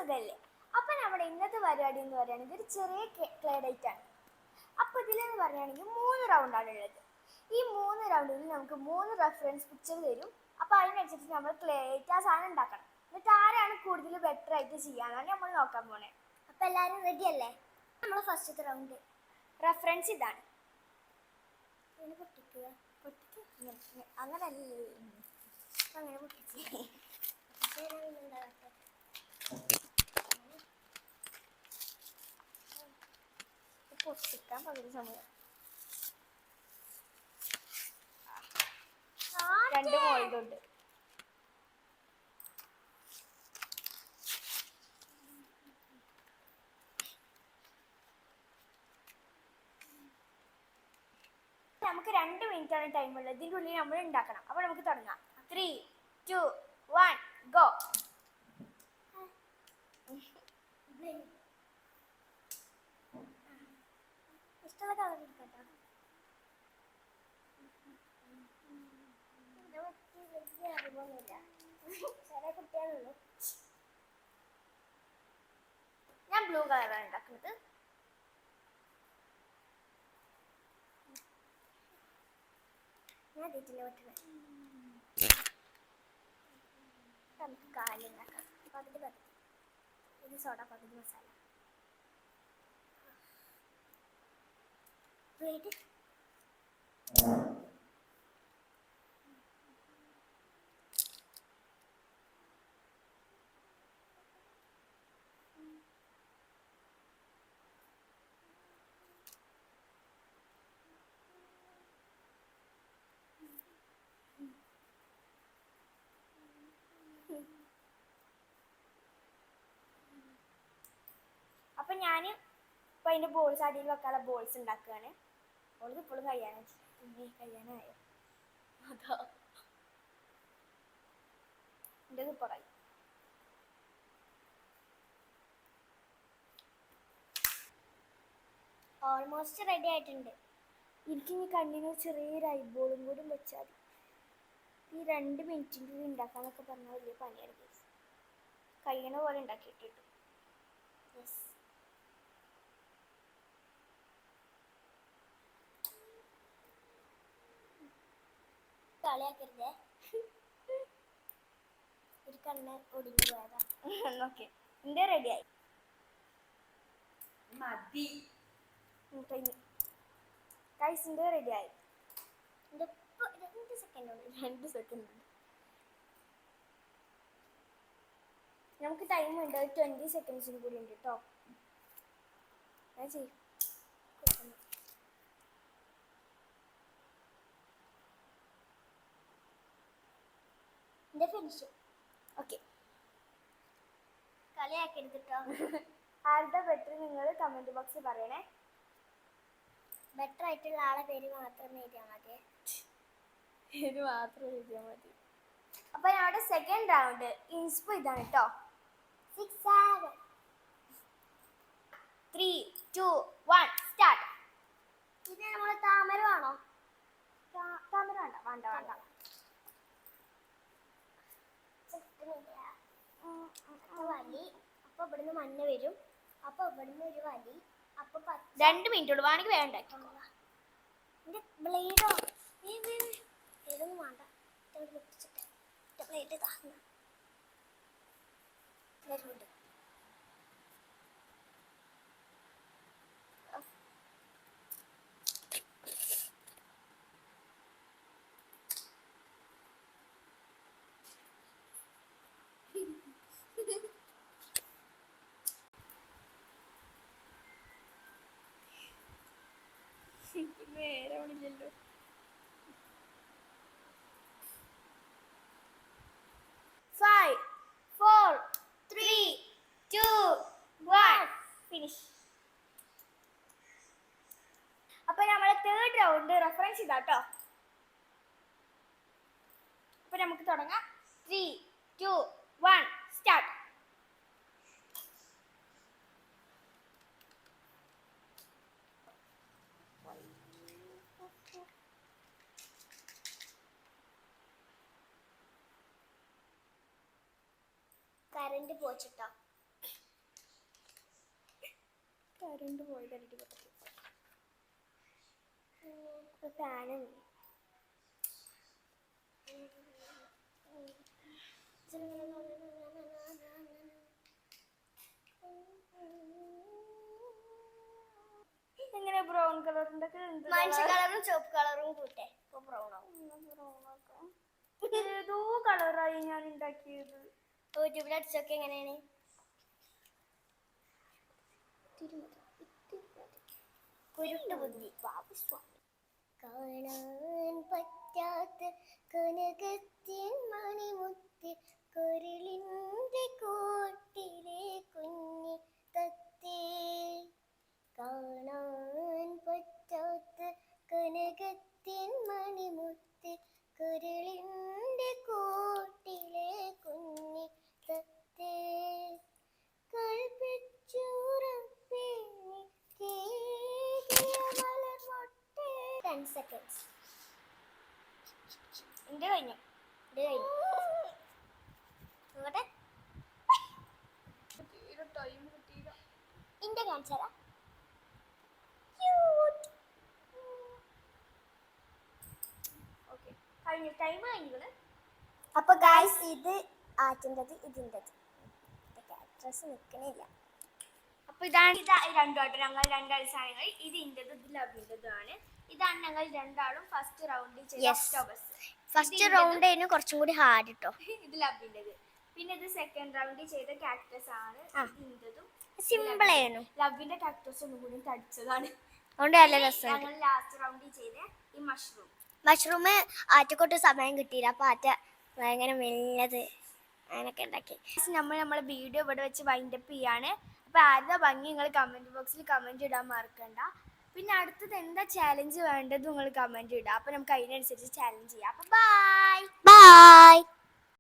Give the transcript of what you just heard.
സുഖല്ലേ? അപ്പം നമ്മുടെ ഇന്നത്തെ പരിപാടി എന്ന് പറയുകയാണെങ്കിൽ ഒരു ചെറിയ ക്ലേ ഡേറ്റ് ആണ്. അപ്പോൾ ഇതിലെന്ന് പറയുകയാണെങ്കിൽ 3 റൗണ്ടാണ് ഉള്ളത്. ഈ 3 റൗണ്ടിൽ നമുക്ക് 3 റെഫറൻസ് പിക്ചർ തരും. അപ്പോൾ അതിനനുസരിച്ച് നമ്മൾ ക്ലേ ഡേറ്റ് ആ സാധനം ഉണ്ടാക്കണം. എന്നിട്ട് ആരാണ് കൂടുതൽ ബെറ്റർ ആയിട്ട് ചെയ്യാനാണ് നമ്മൾ നോക്കാൻ പോണേ. അപ്പോൾ എല്ലാവരും റെഡി അല്ലേ? നമ്മൾ ഫസ്റ്റത്തെ റൗണ്ട് റെഫറൻസ് ഇതാണ്. ഇങ്ങനെ പൊട്ടിക്കുക, അങ്ങനല്ലേ, അങ്ങനെ പൊട്ടിച്ച് പൊട്ടിക്കാൻ പകുതി സമയം. 2 മോൾഡുണ്ട്. നമുക്ക് 2 മിനിറ്റാണ് ടൈം ഉള്ളത്. ഇതിൻ്റെ ഉള്ളിൽ നമ്മൾ ഉണ്ടാക്കണം. അപ്പോൾ നമുക്ക് തുടങ്ങാം. 3, 2, 1 ഗോ. ഇഷ്ടമുള്ള കളർ എടുക്കട്ടോ. വലിയ അറിവൊന്നുമില്ല, ചെറിയ കുട്ടികളുള്ളൂ. ഞാൻ ബ്ലൂ കളറാണ് ഉണ്ടാക്കുന്നത്. ഞാൻ ഇതിൻ്റെ പറ്റുന്നത് നമുക്ക് കാലുണ്ടാക്കാം. പകുതി പകുതി, ഇത് സോഡ, പകുതി മസാല. വെയിറ്റ് അപ്പം ഞാൻ ഇപ്പം അതിൻ്റെ ബോൾസ് അടിയിൽ വെക്കാനുള്ള ബോൾസ് ഉണ്ടാക്കുകയാണ്. ബോൾസ് ഇപ്പോഴും കഴിയാനായോ? അതോ എൻ്റെ സൂപ്പറായി. ഓൾമോസ്റ്റ് റെഡി ആയിട്ടുണ്ട്. എനിക്കിനി കണ്ണിന് ചെറിയൊരു ഐബോളും കൂടി വെച്ചാൽ മതി. ഈ 2 മിനിറ്റിൻ്റെ ഉണ്ടാക്കാന്നൊക്കെ പറഞ്ഞാൽ വലിയ പണിയാണ്. കേസ് കഴിയണ പോലെ ഉണ്ടാക്കിയിട്ടിട്ടു. യെസ്, കളിയാക്കരുതേ, ഒരു കണ്ണ് ഒടിഞ്ഞു പോയതാ. ഓക്കെ, എൻ്റെ റെഡിയായി. മതി കൈസിൻ്റെ റെഡിയായി. എൻ്റെ 2 സെക്കൻഡ് ഉണ്ട്. 2 സെക്കൻഡ് ഉണ്ട്. നമുക്ക് ടൈം ഉണ്ട്. 20 സെക്കൻഡ്സിന് കൂടി ഉണ്ട് കേട്ടോ. ഞാൻ ചെയ്യും. എൻ്റെ ഫിനിഷ്. ഓക്കെ, കളിയാക്കരുത് കേട്ടോ. ആരുടെ ബെറ്റർ നിങ്ങൾ കമൻറ്റ് ബോക്സിൽ പറയണേ. ബെറ്റർ ആയിട്ടുള്ള ആളെ പേര് മാത്രം എഴുതിയാൽ മതി. പേര് മാത്രം എഴുതിയാൽ മതി. അപ്പോൾ ഞങ്ങളുടെ സെക്കൻഡ് റൗണ്ട് ഇൻസ്പോ ഇതാണ് കേട്ടോ. 6, 7, 3, 2, 1 സ്റ്റാർട്ട്. ഇത് നമ്മൾ താമര വേണോ? താമര വേണ്ട, വേണ്ട വേണ്ട. വലി, അപ്പോൾ ഇവിടുന്ന് മഞ്ഞ വരും. അപ്പോൾ ഇവിടുന്ന് ഒരു വലി. അപ്പോൾ 2 മിനിറ്റ് ഉള്ളൂ. വേണമെങ്കിൽ വേണ്ട. എൻ്റെ ബ്ലേഡോ ഏതൊന്നും വേണ്ട. ബ്ലേഡ് താങ്ങ വരുന്നുണ്ട്. നേരമില്ലല്ലോ. 5, 4, 3, 2, 1 ഫിനിഷ്. അപ്പൊ നമ്മളെ തേർഡ് റൗണ്ട് റെഫറൻസ് ഇതാട്ടോ. അപ്പൊ നമുക്ക് തുടങ്ങാം. 3, 2, 1 സ്റ്റാർട്ട്. കറണ്ട് പോച്ചിട്ടോ. കരണ്ട് പോയതല്ലേ ഫാനും എങ്ങനെ ബ്രൗൺ കളറിന്റെ മനുഷ്യ കളറും ചുവപ്പ് കളറും കൂട്ടെ ബ്രൗൺ ആവും. ഏതോ കളറായി ഞാൻ ഉണ്ടാക്കിയത്. യൂട്യൂബിൽ അടിച്ചൊക്കെ എങ്ങനെയാണ് കുരുട്ട് ബുദ്ധി ബാബുസ്വാമി. കാണാൻ പറ്റാത്ത കനകത്തിൻ മണിമുത്ത് കുരളിന്റെ കോട്ടിലെ കുഞ്ഞി തത്തേ. കാണാൻ പറ്റാത്ത കനകത്തിൻ മണിമുത്ത് കുരളിന്റെ കോട്ടിലെ കുഞ്ഞി തത്തേ. കൽപ്പിച്ചുറപ്പേ 10 seconds. എന്റെ കഴിഞ്ഞു നോക്കട്ടെ. ഇന്റെ കാണിച്ചാ ടൈം കഴിഞ്ഞത്. അപ്പൊ ഗായ്സ് ഇത് ആറ്റിൻ്റെത് ഇതിൻ്റെത് ഡ്രസ് നിൽക്കണില്ല. അപ്പൊ ഇതാണ് രണ്ടോട്ട് ഞങ്ങൾ രണ്ടാൾ സാധനങ്ങൾ. ഇത് ഇന്റേത് ഇത് ലവിൻ്റെതാണ്. ഇതാണ് ഞങ്ങൾ രണ്ടാളും ഫസ്റ്റ് റൗണ്ട് ഫസ്റ്റ് റൗണ്ട് കുറച്ചും കൂടി ഹാർഡ് കേട്ടോ. ഇത് ലവിൻ്റെത്. പിന്നെ ഇത് സെക്കൻഡ് റൗണ്ട് ചെയ്ത കാക്ടസ് ആണ്. ഇന്റേതും സിമ്പിൾ ആയിരുന്നു. ലവിന്റെ കാക്ടസ് ഒന്നും കൂടി തടിച്ചതാണ്. ഞങ്ങൾ ലാസ്റ്റ് റൗണ്ടിൽ ചെയ്ത ഈ മഷ്റൂം ആറ്റക്കൊട്ട് സമയം കിട്ടിയില്ല. അപ്പൊ ആറ്റ ഭയങ്കര മെല്ലത് അങ്ങനൊക്കെ ഉണ്ടാക്കി. നമ്മളെ വീഡിയോ ഇവിടെ വെച്ച് വൈൻഡപ്പ് ചെയ്യാണ്. അപ്പോൾ ആരുടെ ഭംഗി നിങ്ങൾ കമൻറ്റ് ബോക്സിൽ കമൻറ്റ് ഇടാൻ മറക്കണ്ട. പിന്നെ അടുത്തത് എന്താ ചാലഞ്ച് വേണ്ടത് നിങ്ങൾ കമൻറ്റ് ഇടുക. അപ്പോൾ നമുക്ക് അതിനനുസരിച്ച് ചാലഞ്ച് ചെയ്യാം. അപ്പോൾ ബൈ.